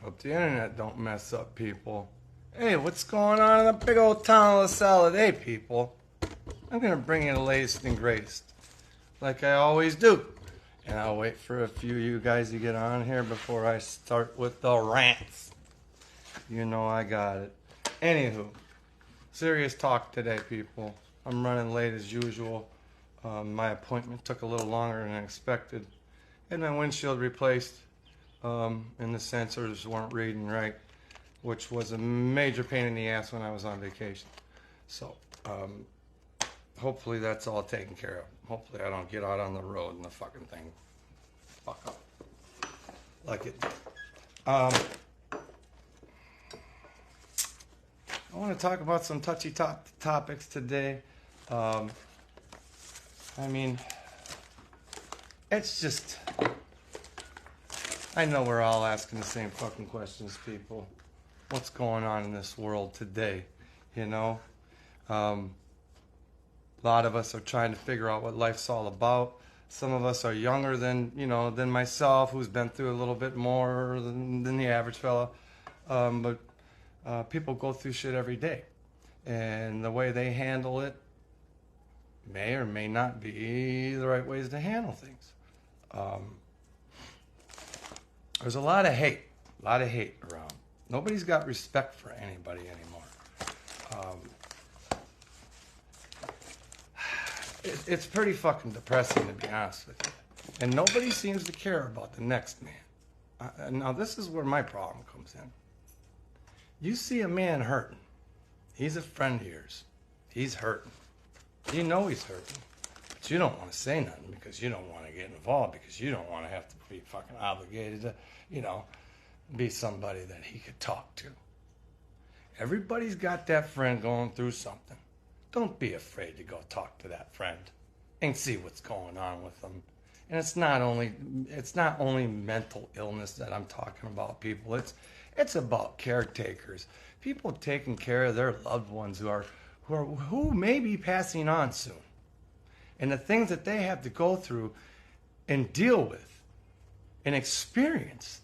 Hope the internet don't mess up, people. Hey, what's going on in the big old town of LaSalle today, people? I'm going to bring you the latest and greatest, like I always do. And I'll wait for a few of you guys to get on here before I start with the rants. You know I got it. Anywho, serious talk today, people. I'm running late as usual. My appointment took a little longer than expected. Had my windshield replaced, and the sensors weren't reading right, which was a major pain in the ass when I was on vacation. So, hopefully that's all taken care of. Hopefully I don't get out on the road and the fucking thing fuck up like it did. I want to talk about some touchy topics today. I mean, it's just, I know we're all asking the same fucking questions, people. What's going on in this world today, you know? A lot of us are trying to figure out what life's all about. Some of us are younger than myself, who's been through a little bit more than the average fella. But people go through shit every day. And the way they handle it may or may not be the right ways to handle things. There's a lot of hate around. Nobody's got respect for anybody anymore. It's pretty fucking depressing, to be honest with you. And nobody seems to care about the next man. Now, this is where my problem comes in. You see a man hurting. He's a friend of yours. He's hurting. You know he's hurting. But you don't want to say nothing because you don't want to get involved, because you don't want to have to be fucking obligated to, be somebody that he could talk to. Everybody's got that friend going through something. Don't be afraid to go talk to that friend and see what's going on with them. And it's not only mental illness that I'm talking about, people. It's about caretakers, people taking care of their loved ones who may be passing on soon, and the things that they have to go through and deal with and experience.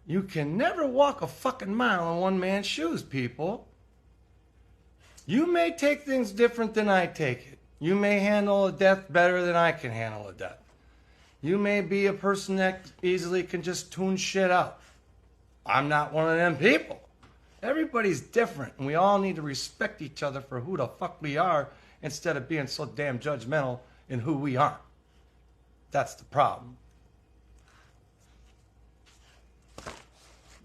You can never walk a fucking mile in one man's shoes, people. You may take things different than I take it. You may handle a death better than I can handle a death. You may be a person that easily can just tune shit out. I'm not one of them people. Everybody's different, and we all need to respect each other for who the fuck we are instead of being so damn judgmental in who we are. That's the problem.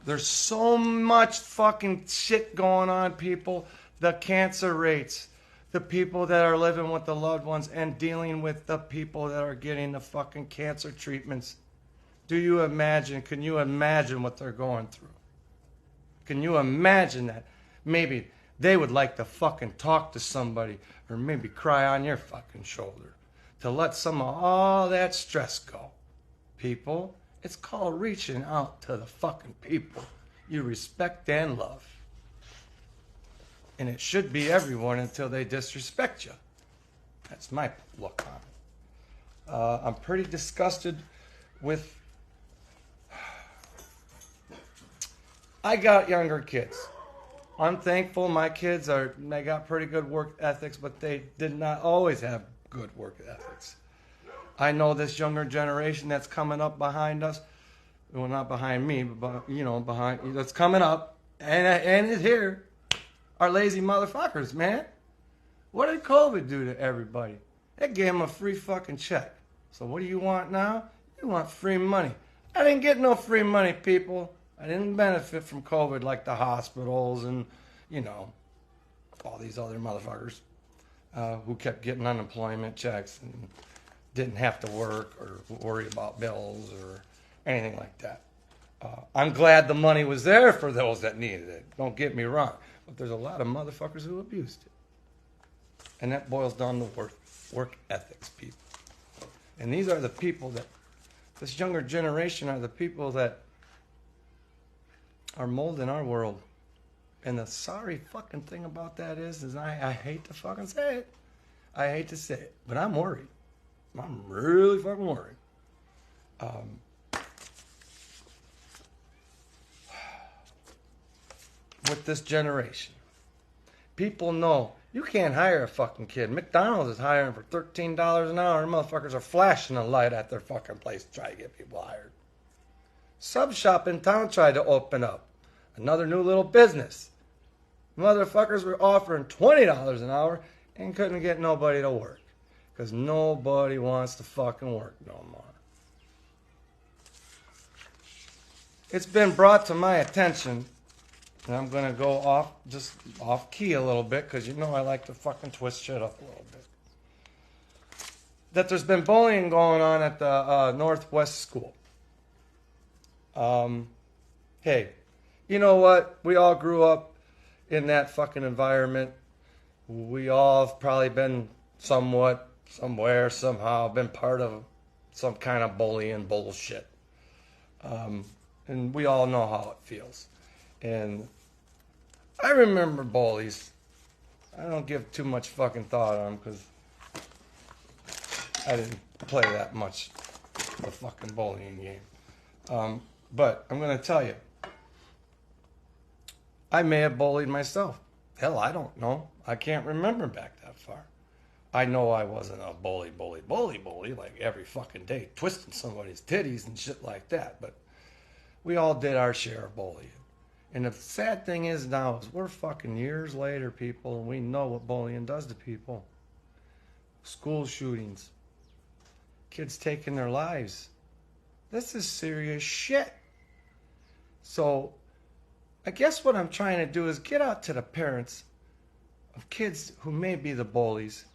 There's so much fucking shit going on, people. The cancer rates, the people that are living with the loved ones and dealing with the people that are getting the fucking cancer treatments. Can you imagine what they're going through? Can you imagine that? Maybe they would like to fucking talk to somebody or maybe cry on your fucking shoulder to let some of all that stress go. People, it's called reaching out to the fucking people you respect and love. And it should be everyone until they disrespect you. That's my look on it. I'm pretty disgusted with... I got younger kids. I'm thankful my kids they got pretty good work ethics, but they did not always have good work ethics. I know this younger generation that's coming up behind us, well, not behind me, but behind, that's coming up, and it's here, are lazy motherfuckers, man. What did COVID do to everybody? It gave them a free fucking check. So what do you want now? You want free money. I didn't get no free money, people. I didn't benefit from COVID like the hospitals and, all these other motherfuckers who kept getting unemployment checks and didn't have to work or worry about bills or anything like that. I'm glad the money was there for those that needed it. Don't get me wrong. But there's a lot of motherfuckers who abused it. And that boils down to work ethics, people. And these are the people that, this younger generation are the people that are molding our world. And the sorry fucking thing about that is I hate to fucking say it. I hate to say it, but I'm worried. I'm really fucking worried. with this generation. People know you can't hire a fucking kid. McDonald's is hiring for $13 an hour, and motherfuckers are flashing a light at their fucking place to try to get people hired. Sub shop in town tried to open up. Another new little business. Motherfuckers were offering $20 an hour and couldn't get nobody to work. Because nobody wants to fucking work no more. It's been brought to my attention, and I'm going to go off key a little bit, because you know I like to fucking twist shit up a little bit, that there's been bullying going on at the Northwest School. Hey, you know what? We all grew up in that fucking environment. We all have probably been somewhat, somewhere, somehow, been part of some kind of bullying bullshit. And we all know how it feels. And I remember bullies. I don't give too much fucking thought on them because I didn't play that much the fucking bullying game. But I'm going to tell you, I may have bullied myself. Hell, I don't know. I can't remember back that far. I know I wasn't a bully like every fucking day, twisting somebody's titties and shit like that. But we all did our share of bullying. And the sad thing is now is we're fucking years later, people, and we know what bullying does to people. School shootings. Kids taking their lives. This is serious shit. So I guess what I'm trying to do is get out to the parents of kids who may be the bullies.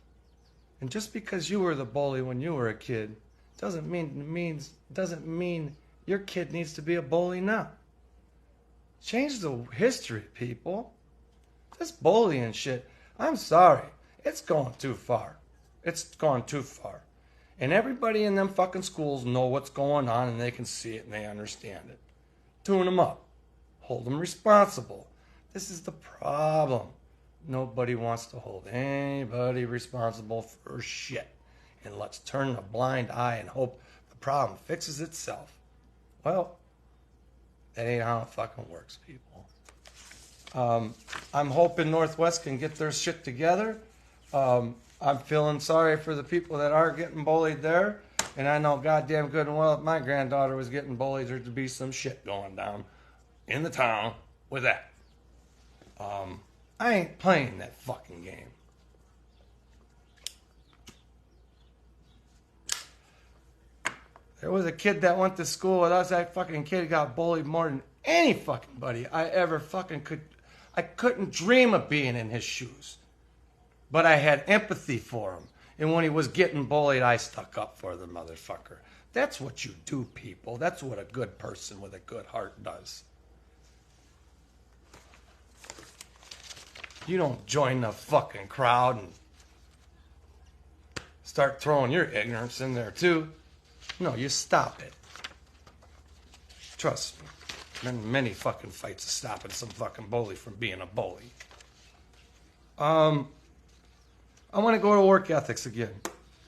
And just because you were the bully when you were a kid doesn't mean your kid needs to be a bully now. Change the history, people. This bullying shit, I'm sorry, it's going too far. It's gone too far. And everybody in them fucking schools know what's going on, and they can see it and they understand it. Tune them up. Hold them responsible. This is the problem. Nobody wants to hold anybody responsible for shit. And let's turn a blind eye and hope the problem fixes itself. Well, that ain't how it fucking works, people. I'm hoping Northwest can get their shit together. I'm feeling sorry for the people that are getting bullied there. And I know goddamn good and well if my granddaughter was getting bullied, there'd be some shit going down in the town with that. I ain't playing that fucking game. There was a kid that went to school with us. That fucking kid got bullied more than any fucking buddy I ever fucking could. I couldn't dream of being in his shoes. But I had empathy for him. And when he was getting bullied, I stuck up for the motherfucker. That's what you do, people. That's what a good person with a good heart does. You don't join the fucking crowd and start throwing your ignorance in there too. No, you stop it. Trust me. Been many fucking fights of stopping some fucking bully from being a bully. I want to go to work ethics again.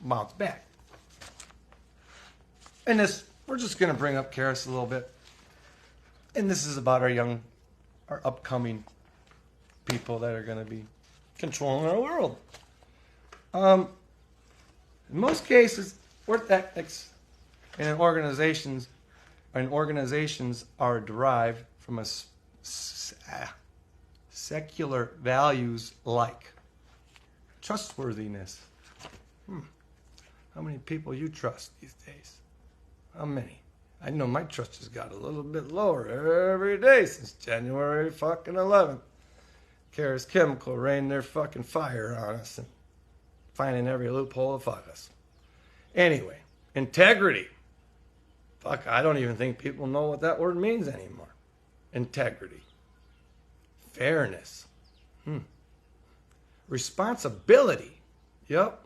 Bounce back. And this, we're just going to bring up Karis a little bit. And this is about our upcoming people that are going to be controlling our world. In most cases, work ethics and organizations are derived from a secular values like trustworthiness. How many people you trust these days? How many? I know my trust has got a little bit lower every day since January fucking 11th. Karis Chemical rained their fucking fire on us and finding every loophole to fuck us. Anyway, integrity. Fuck, I don't even think people know what that word means anymore. Integrity. Fairness. Responsibility. Yep.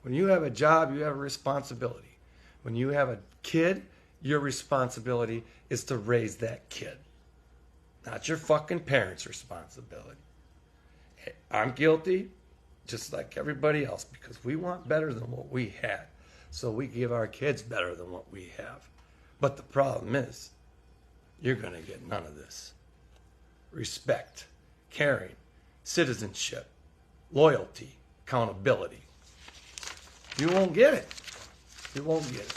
When you have a job, you have a responsibility. When you have a kid, your responsibility is to raise that kid. Not your fucking parents' responsibility. I'm guilty, just like everybody else, because we want better than what we had. So we give our kids better than what we have. But the problem is, you're going to get none of this. Respect. caring, citizenship, loyalty, accountability. You won't get it. You won't get it.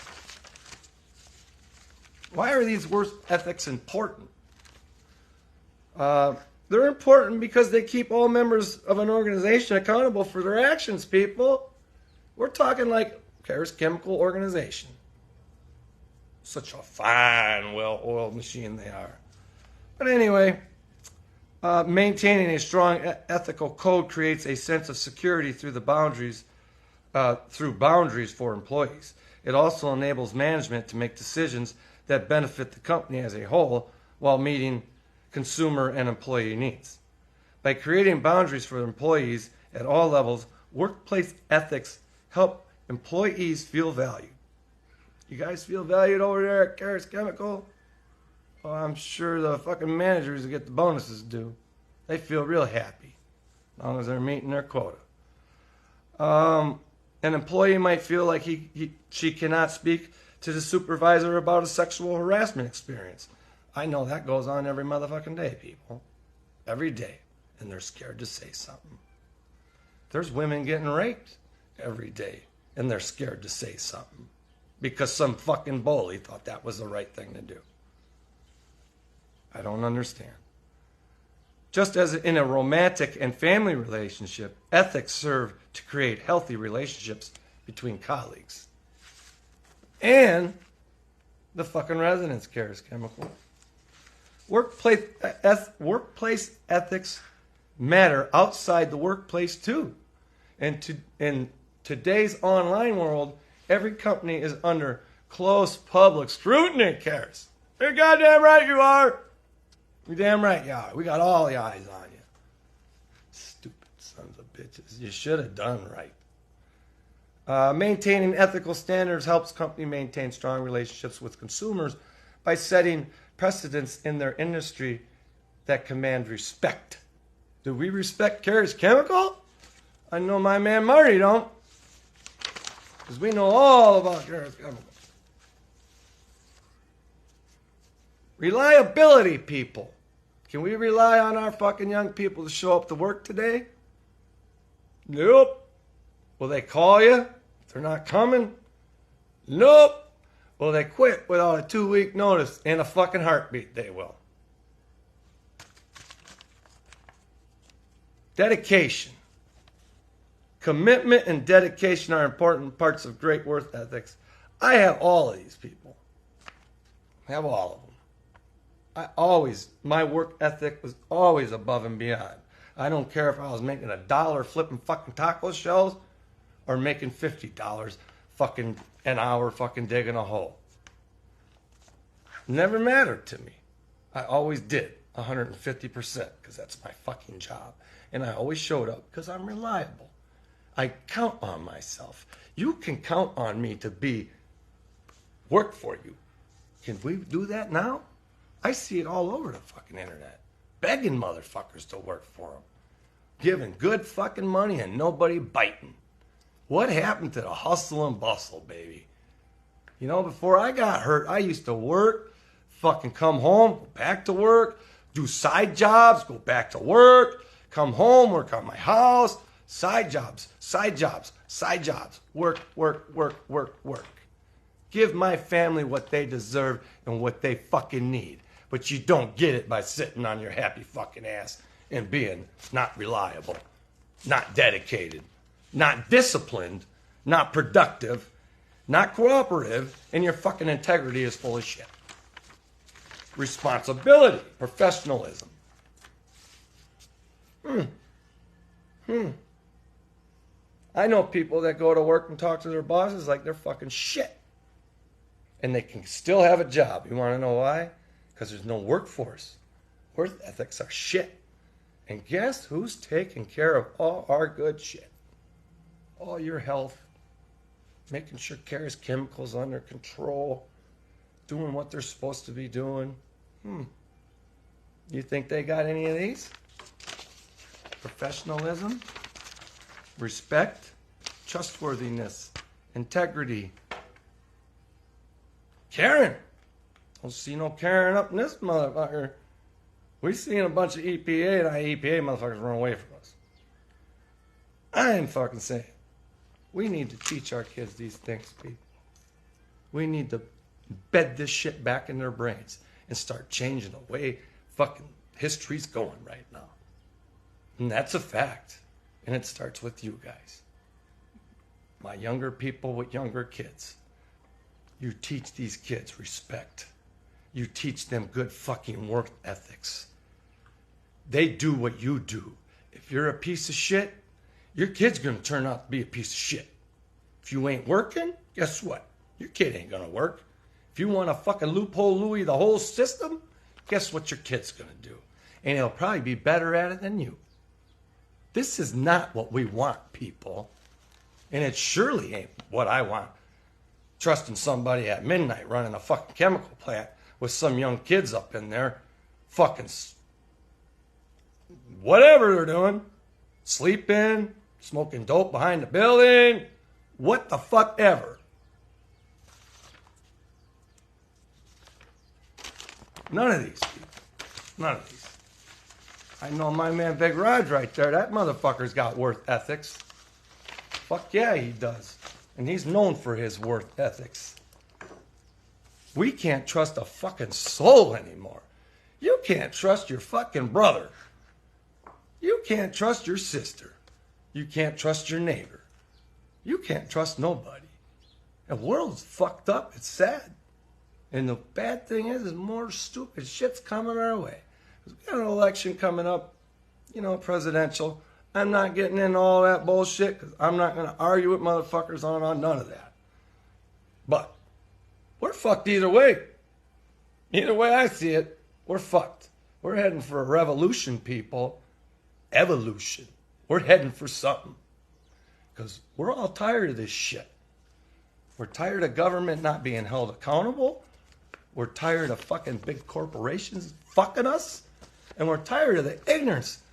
Why are these work ethics important? They're important because they keep all members of an organization accountable for their actions, people. We're talking like Karis Chemical Organization. Such a fine, well-oiled machine they are. But anyway, maintaining a strong ethical code creates a sense of security through boundaries for employees. It also enables management to make decisions that benefit the company as a whole while meeting consumer and employee needs. By creating boundaries for employees at all levels, workplace ethics help employees feel valued. You guys feel valued over there at Karis Chemical? Well, I'm sure the fucking managers who get the bonuses do. They feel real happy as long as they're meeting their quota. An employee might feel like she cannot speak to the supervisor about a sexual harassment experience. I know that goes on every motherfucking day, people. Every day. And they're scared to say something. There's women getting raped every day, and they're scared to say something because some fucking bully thought that was the right thing to do. I don't understand. Just as in a romantic and family relationship, ethics serve to create healthy relationships between colleagues. And the fucking residents, Karis Chemical. Workplace ethics matter outside the workplace too. And in today's online world, every company is under close public scrutiny, Karis. You're goddamn right you are. You're damn right you are. We got all the eyes on you. Stupid sons of bitches. You should have done right. Maintaining ethical standards helps company maintain strong relationships with consumers by setting precedents in their industry that command respect. Do we respect Karis Chemical? I know my man Marty don't. Because we know all about Karis Chemical. Reliability, people. Can we rely on our fucking young people to show up to work today? Nope. Will they call you if they're not coming? Nope. Will they quit without a 2-week notice and a fucking heartbeat? They will. Dedication. Commitment and dedication are important parts of great work ethics. I have all of these people. I have all of them. My work ethic was always above and beyond. I don't care if I was making $1 flipping fucking taco shells or making $50 fucking an hour fucking digging a hole. Never mattered to me. I always did 150% because that's my fucking job. And I always showed up because I'm reliable. I count on myself. You can count on me to work for you. Can we do that now? I see it all over the fucking internet. Begging motherfuckers to work for them. Giving good fucking money and nobody biting. What happened to the hustle and bustle, baby? You know, before I got hurt, I used to work, fucking come home, go back to work, do side jobs, go back to work, come home, work on my house, side jobs, work. Give my family what they deserve and what they fucking need. But you don't get it by sitting on your happy fucking ass and being not reliable, not dedicated, not disciplined, not productive, not cooperative, and your fucking integrity is full of shit. Responsibility, professionalism. I know people that go to work and talk to their bosses like they're fucking shit. And they can still have a job. You want to know why? Because there's no workforce. Work ethics are shit. And guess who's taking care of all our good shit? All your health. Making sure Karis Chemical's under control. Doing what they're supposed to be doing. You think they got any of these? Professionalism, respect, trustworthiness, integrity. Caring. Don't see no caring up in this motherfucker. We've seen a bunch of EPA and IEPA motherfuckers run away from us. I am fucking saying, we need to teach our kids these things, people. We need to bed this shit back in their brains and start changing the way fucking history's going right now. And that's a fact. And it starts with you guys. My younger people with younger kids. You teach these kids respect. You teach them good fucking work ethics. They do what you do. If you're a piece of shit, your kid's gonna turn out to be a piece of shit. If you ain't working, guess what? Your kid ain't gonna work. If you want to fucking loophole Louis the whole system, guess what your kid's gonna do? And he'll probably be better at it than you. This is not what we want, people. And it surely ain't what I want. Trusting somebody at midnight running a fucking chemical plant with some young kids up in there, fucking whatever they're doing, sleeping, smoking dope behind the building, what the fuck ever. None of these people. None of these. I know my man Big Rod right there. That motherfucker's got worth ethics. Fuck yeah, he does. And he's known for his worth ethics. We can't trust a fucking soul anymore. You can't trust your fucking brother. You can't trust your sister. You can't trust your neighbor. You can't trust nobody. The world's fucked up. It's sad. And the bad thing is more stupid shit's coming our way. We got an election coming up, presidential. I'm not getting into all that bullshit because I'm not going to argue with motherfuckers on none of that. But we're fucked either way. Either way I see it, we're fucked. We're heading for a revolution, people. Evolution. We're heading for something. Because we're all tired of this shit. We're tired of government not being held accountable. We're tired of fucking big corporations fucking us. And we're tired of the ignorance.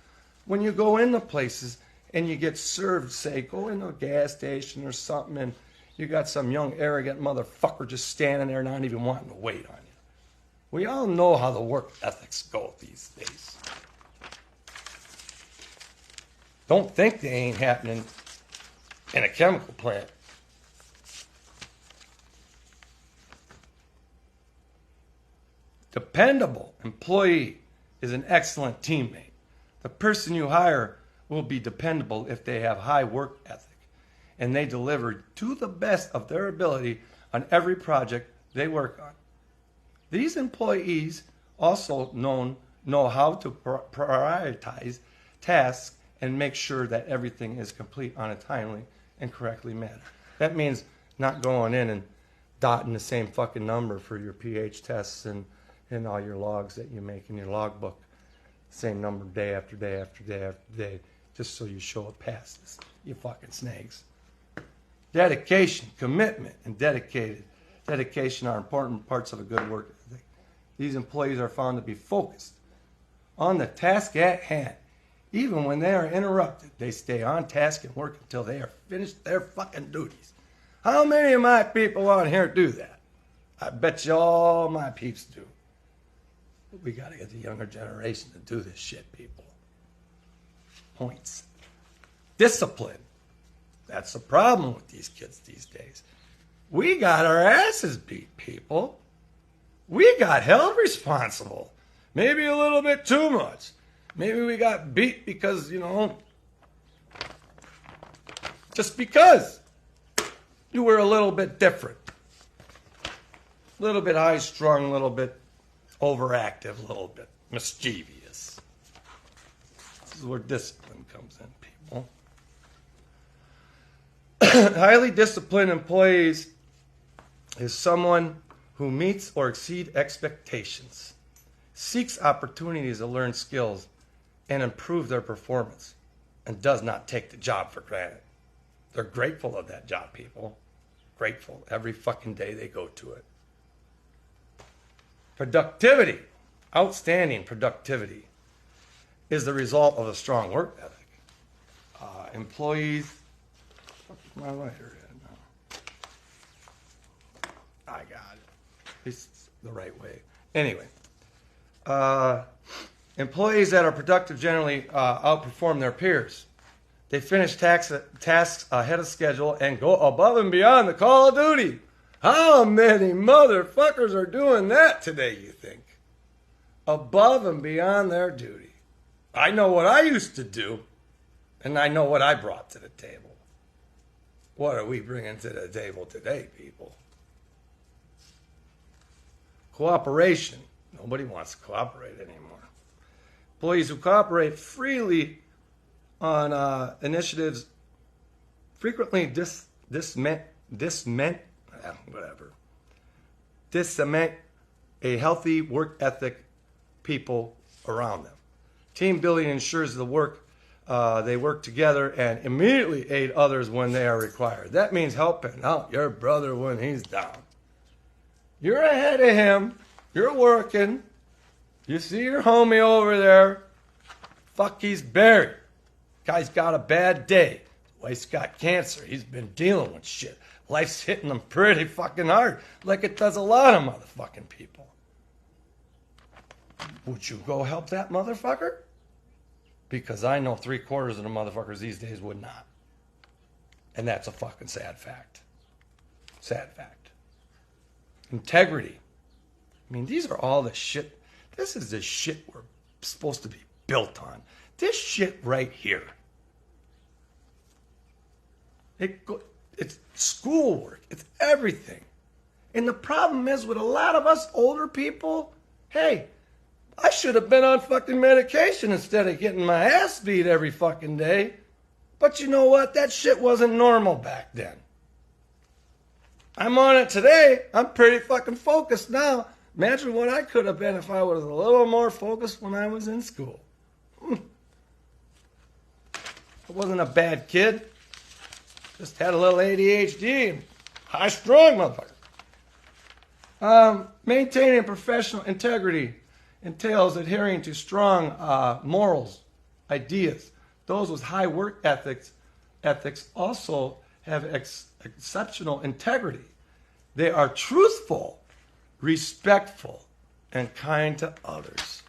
When you go into places and you get served, say, go into a gas station or something, and you got some young, arrogant motherfucker just standing there not even wanting to wait on you. We all know how the work ethics go these days. Don't think they ain't happening in a chemical plant. Dependable employee is an excellent teammate. The person you hire will be dependable if they have high work ethic and they deliver to the best of their ability on every project they work on. These employees also know how to prioritize tasks and make sure that everything is complete on a timely and correctly manner. That means not going in and dotting the same fucking number for your pH tests and all your logs that you make in your logbook. Same number day after day after day after day, just so you show it passes. You fucking snags. Dedication, commitment, and dedication are important parts of a good work ethic. These employees are found to be focused on the task at hand. Even when they are interrupted, they stay on task and work until they are finished their fucking duties. How many of my people on here do that? I bet you all my peeps do. We got to get the younger generation to do this shit, people. Points. Discipline. That's the problem with these kids these days. We got our asses beat, people. We got held responsible. Maybe a little bit too much. Maybe we got beat because, just because you were a little bit different. A little bit high-strung, a little bit overactive, a little bit mischievous. This is where discipline comes in, people. Highly disciplined employees is someone who meets or exceeds expectations, seeks opportunities to learn skills and improve their performance, and does not take the job for granted. They're grateful of that job, people. Grateful every fucking day they go to it. Productivity, outstanding productivity, is the result of a strong work ethic. Employees, what's my lighter at now? I got it. It's the right way. Anyway, Employees that are productive generally outperform their peers. They finish tasks ahead of schedule and go above and beyond the call of duty. How many motherfuckers are doing that today, you think? Above and beyond their duty. I know what I used to do, and I know what I brought to the table. What are we bringing to the table today, people? Cooperation. Nobody wants to cooperate anymore. Employees who cooperate freely on initiatives frequently discement a healthy work ethic people around them. Team building ensures they work together and immediately aid others when they are required. That means helping out your brother when he's down. You're ahead of him. You're working. You see your homie over there. Fuck, he's buried. Guy's got a bad day. Wife's got cancer. He's been dealing with shit. Life's hitting him pretty fucking hard, like it does a lot of motherfucking people. Would you go help that motherfucker? Because I know 3/4 of the motherfuckers these days would not. And that's a fucking sad fact. Sad fact. Integrity. I mean, these are all the shit. This is the shit we're supposed to be built on. This shit right here. It's schoolwork. It's everything. And the problem is with a lot of us older people, hey, I should have been on fucking medication instead of getting my ass beat every fucking day. But you know what? That shit wasn't normal back then. I'm on it today. I'm pretty fucking focused now. Imagine what I could have been if I was a little more focused when I was in school. I wasn't a bad kid. Just had a little ADHD and high-strung motherfucker. Maintaining professional integrity entails adhering to strong morals, ideas. Those with high work ethics also have exceptional integrity. They are truthful, respectful, and kind to others.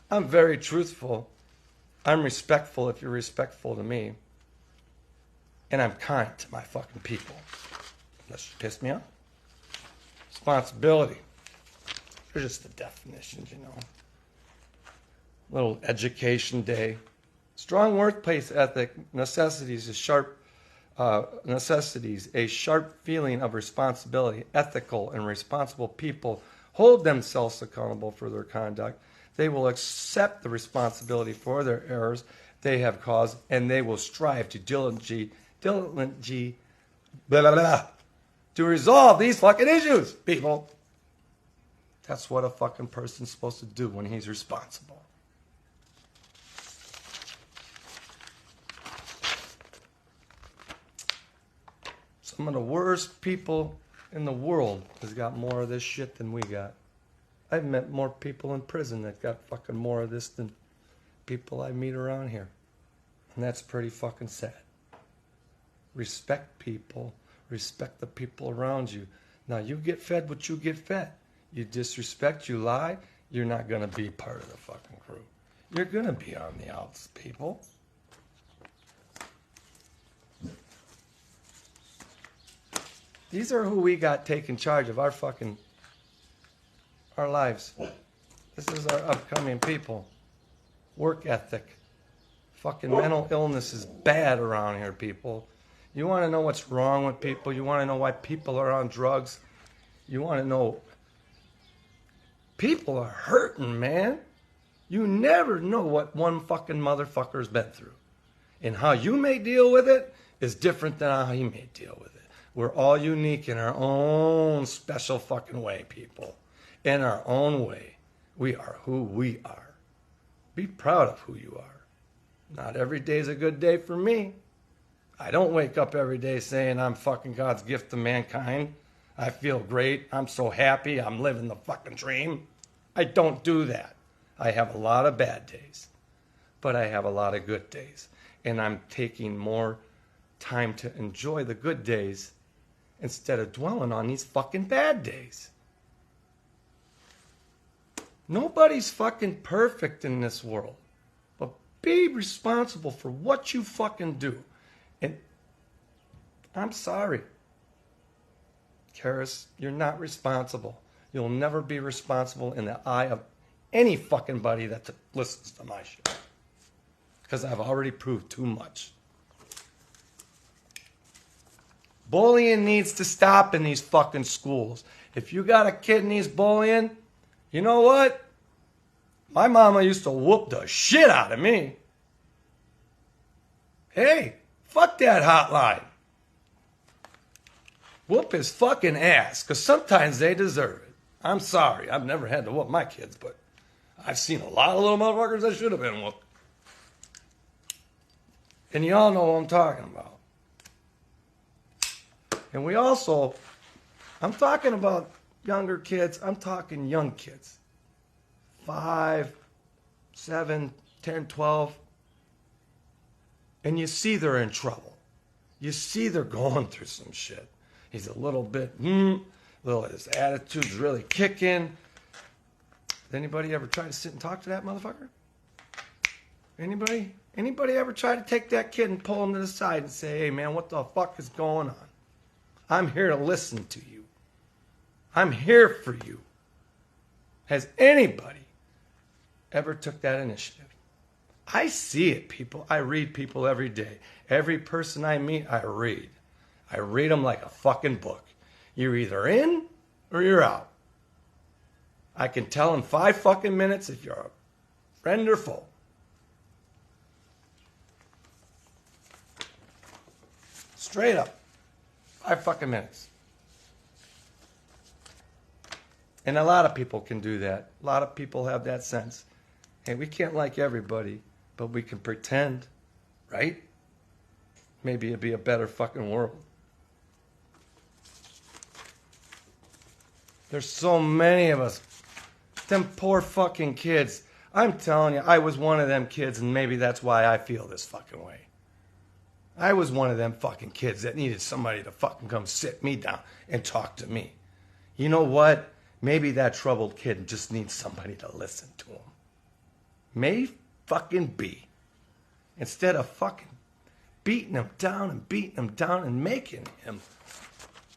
I'm very truthful. I'm respectful if you're respectful to me. And I'm kind to my fucking people. Unless you piss me off. Responsibility. They're just the definitions, you know. Little education day. Strong workplace ethic necessities a sharp feeling of responsibility. Ethical and responsible people hold themselves accountable for their conduct. They will accept the responsibility for their errors they have caused, and they will strive to diligently to resolve these fucking issues, people. That's what a fucking person's supposed to do when he's responsible. Some of the worst people in the world has got more of this shit than we got. I've met more people in prison that got fucking more of this than people I meet around here. And that's pretty fucking sad. Respect people. Respect the people around you. Now, you get fed what you get fed. You disrespect, you lie, you're not going to be part of the fucking crew. You're going to be on the outs, people. These are who we got taking charge of our lives. This is our upcoming people. Work ethic. Fucking mental illness is bad around here, people. You want to know what's wrong with people? You want to know why people are on drugs? You want to know... People are hurting, man. You never know what one fucking motherfucker's been through. And how you may deal with it is different than how he may deal with it. We're all unique in our own special fucking way, people. In our own way. We are who we are. Be proud of who you are. Not every day's a good day for me. I don't wake up every day saying I'm fucking God's gift to mankind. I feel great. I'm so happy. I'm living the fucking dream. I don't do that. I have a lot of bad days. But I have a lot of good days. And I'm taking more time to enjoy the good days instead of dwelling on these fucking bad days. Nobody's fucking perfect in this world. But be responsible for what you fucking do. And I'm sorry, Karis, you're not responsible. You'll never be responsible in the eye of any fucking buddy that listens to my shit. Because I've already proved too much. Bullying needs to stop in these fucking schools. If you got a kid and he's bullying, you know what? My mama used to whoop the shit out of me. Hey, fuck that hotline. Whoop his fucking ass, because sometimes they deserve it. I'm sorry, I've never had to whoop my kids, but I've seen a lot of little motherfuckers that should have been whooped. And you all know what I'm talking about. And we also, I'm talking about younger kids, I'm talking young kids. 5, 7, 10, 12. And you see they're in trouble. You see they're going through some shit. He's a little bit, his attitude's really kicking. Did anybody ever try to sit and talk to that motherfucker? Anybody? Anybody ever try to take that kid and pull him to the side and say, hey man, what the fuck is going on? I'm here to listen to you. I'm here for you. Has anybody ever took that initiative? I see it, people. I read people every day. Every person I meet, I read. I read them like a fucking book. You're either in or you're out. I can tell in 5 fucking minutes if you're a friend or foe. Straight up. 5 fucking minutes. And a lot of people can do that. A lot of people have that sense. Hey, we can't like everybody, but we can pretend, right? Maybe it'd be a better fucking world. There's so many of us. Them poor fucking kids. I'm telling you, I was one of them kids, and maybe that's why I feel this fucking way. I was one of them fucking kids that needed somebody to fucking come sit me down and talk to me. You know what? Maybe that troubled kid just needs somebody to listen to him. May fucking be. Instead of fucking beating him down and making him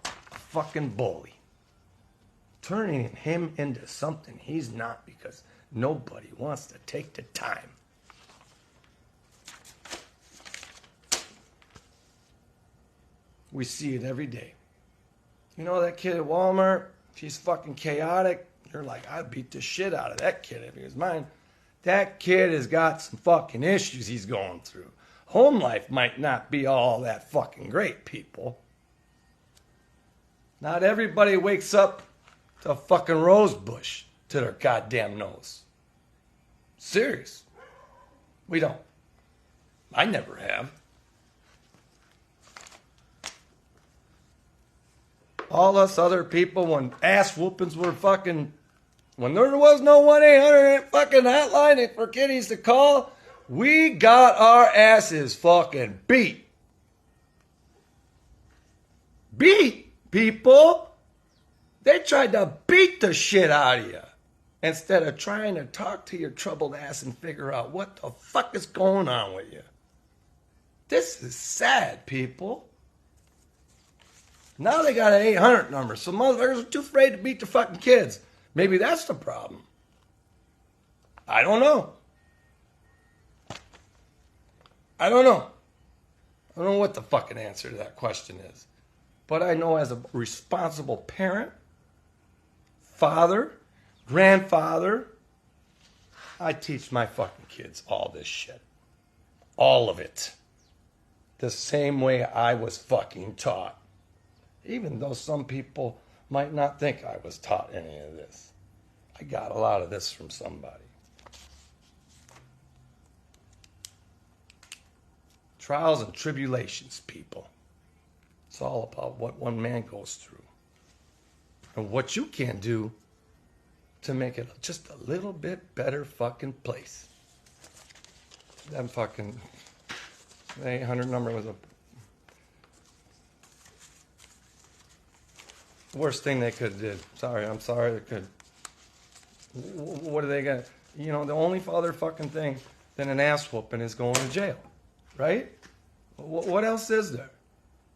a fucking bully. Turning him into something he's not because nobody wants to take the time. We see it every day. You know that kid at Walmart? She's fucking chaotic. You're like, I'd beat the shit out of that kid if he was mine. That kid has got some fucking issues he's going through. Home life might not be all that fucking great, people. Not everybody wakes up to a fucking rose bush to their goddamn nose. Serious. We don't. I never have. All us other people, when ass whoopings were fucking, when there was no 1-800 fucking hotline for kiddies to call, we got our asses fucking beat. Beat, people. They tried to beat the shit out of you instead of trying to talk to your troubled ass and figure out what the fuck is going on with you. This is sad, people. Now they got an 800 number, so motherfuckers are too afraid to beat the fucking kids. Maybe that's the problem. I don't know. I don't know what the fucking answer to that question is. But I know as a responsible parent, father, grandfather, I teach my fucking kids all this shit. All of it. The same way I was fucking taught. Even though some people might not think I was taught any of this. I got a lot of this from somebody. Trials and tribulations, people. It's all about what one man goes through. And what you can do to make it just a little bit better fucking place. That fucking 800 number was a worst thing they could have did. I'm sorry they could. What are they gonna? You know, the only other fucking thing than an ass whooping is going to jail, right? What else is there?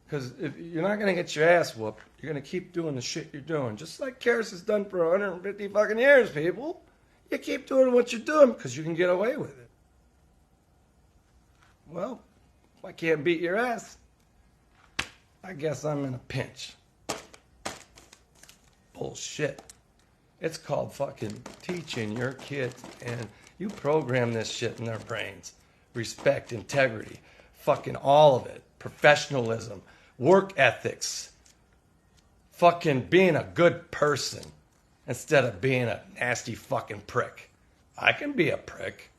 Because if you're not gonna get your ass whooped, you're gonna keep doing the shit you're doing, just like Karis has done for 150 fucking years, people. You keep doing what you're doing because you can get away with it. Well, if I can't beat your ass, I guess I'm in a pinch. Bullshit. It's called fucking teaching your kids, and you program this shit in their brains. Respect, integrity, fucking all of it. Professionalism, work ethics, fucking being a good person instead of being a nasty fucking prick. I can be a prick.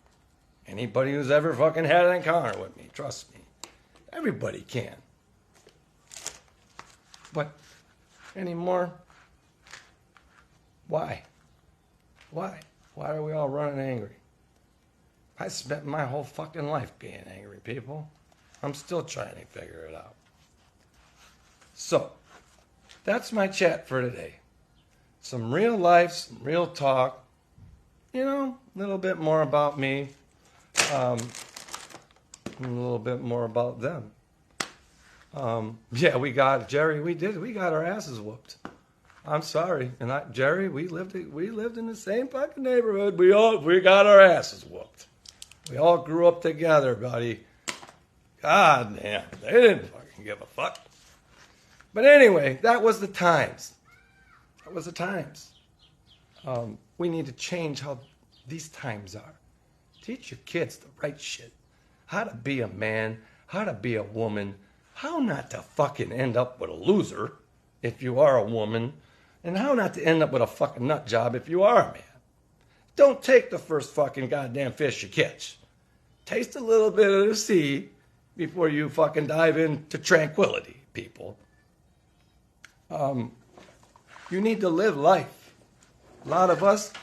Anybody who's ever fucking had an encounter with me, trust me. Everybody can. But anymore, why? Why? Why are we all running angry? I spent my whole fucking life being angry, people. I'm still trying to figure it out. So, that's my chat for today. Some real life, some real talk. You know, a little bit more about me. And a little bit more about them. Yeah, we got our asses whooped. I'm sorry, and Jerry, we lived in the same fucking neighborhood. We got our asses whooped. We all grew up together, buddy. God damn, they didn't fucking give a fuck. But anyway, that was the times. That was the times. We need to change how these times are. Teach your kids the right shit. How to be a man, how to be a woman, how not to fucking end up with a loser if you are a woman, and how not to end up with a fucking nut job if you are a man. Don't take the first fucking goddamn fish you catch. Taste a little bit of the sea before you fucking dive into tranquility, people. You need to live life. A lot of us,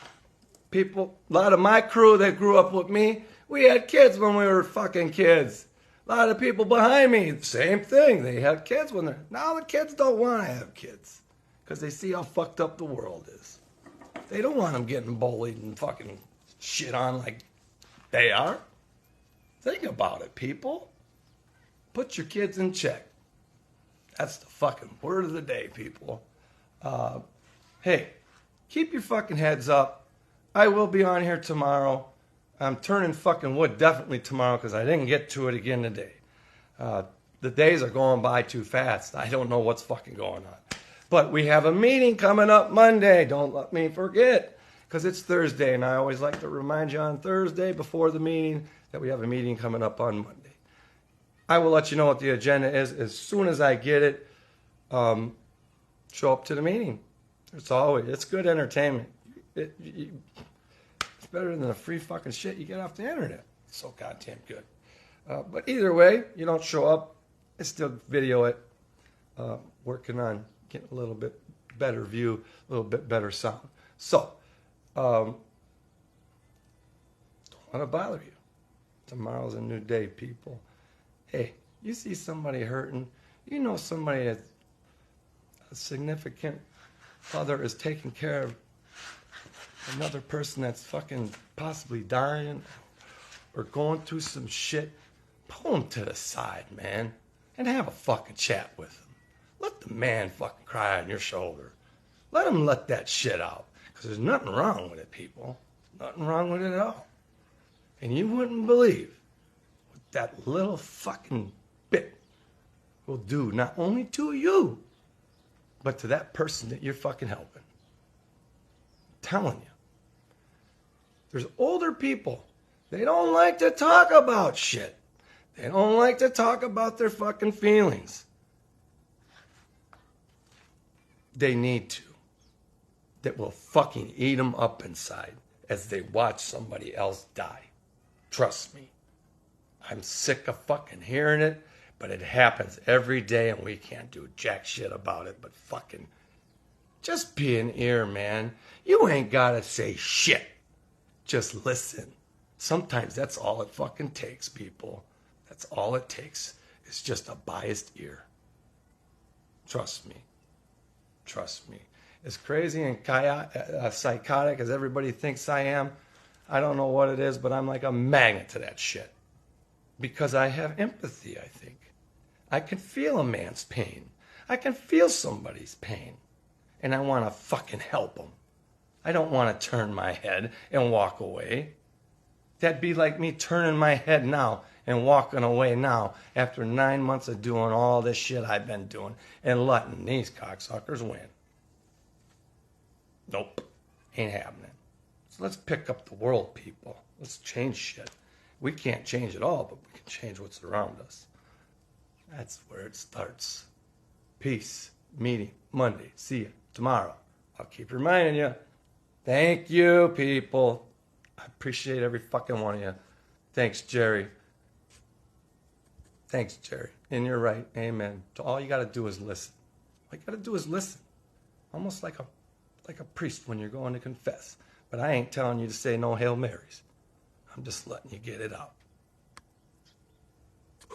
people, a lot of my crew that grew up with me, we had kids when we were fucking kids. A lot of people behind me, same thing. They had kids when they're... Now the kids don't want to have kids because they see how fucked up the world is. They don't want them getting bullied and fucking shit on like they are. Think about it, people. Put your kids in check. That's the fucking word of the day, people. Hey, keep your fucking heads up. I will be on here tomorrow. I'm turning fucking wood definitely tomorrow because I didn't get to it again today. The days are going by too fast. I don't know what's fucking going on. But we have a meeting coming up Monday. Don't let me forget because it's Thursday, and I always like to remind you on Thursday before the meeting that we have a meeting coming up on Monday. I will let you know what the agenda is as soon as I get it. Show up to the meeting. It's good entertainment. It's better than the free fucking shit you get off the internet. It's so goddamn good. But either way, you don't show up, I still video it. Working on getting a little bit better view, a little bit better sound. So, don't want to bother you. Tomorrow's a new day, people. Hey, you see somebody hurting, you know somebody that's a significant other is taking care of another person that's fucking possibly dying or going through some shit, pull them to the side, man, and have a fucking chat with them. Let the man fucking cry on your shoulder. Let him let that shit out, because there's nothing wrong with it, people. Nothing wrong with it at all. And you wouldn't believe what that little fucking bit will do, not only to you, but to that person that you're fucking helping. I'm telling you. There's older people. They don't like to talk about shit. They don't like to talk about their fucking feelings. They need to. That will fucking eat them up inside as they watch somebody else die. Trust me. I'm sick of fucking hearing it, but it happens every day and we can't do jack shit about it, but fucking just be an ear, man. You ain't gotta say shit. Just listen. Sometimes that's all it fucking takes, people. That's all it takes. It's just a biased ear. Trust me. Trust me. as crazy and psychotic as everybody thinks I am, I don't know what it is, but I'm like a magnet to that shit. Because I have empathy, I think. I can feel a man's pain. I can feel somebody's pain. And I want to fucking help them. I don't want to turn my head and walk away. That'd be like me turning my head now and walking away now after 9 months of doing all this shit I've been doing and letting these cocksuckers win. Nope. Ain't happening. So let's pick up the world, people. Let's change shit. We can't change it all, but we can change what's around us. That's where it starts. Peace. Meeting Monday. See you tomorrow. I'll keep reminding you. Thank you, people. I appreciate every fucking one of you. Thanks, Jerry. Thanks, Jerry. And you're right. Amen. All you got to do is listen. All you got to do is listen. Almost like a priest when you're going to confess. But I ain't telling you to say no Hail Marys. I'm just letting you get it out.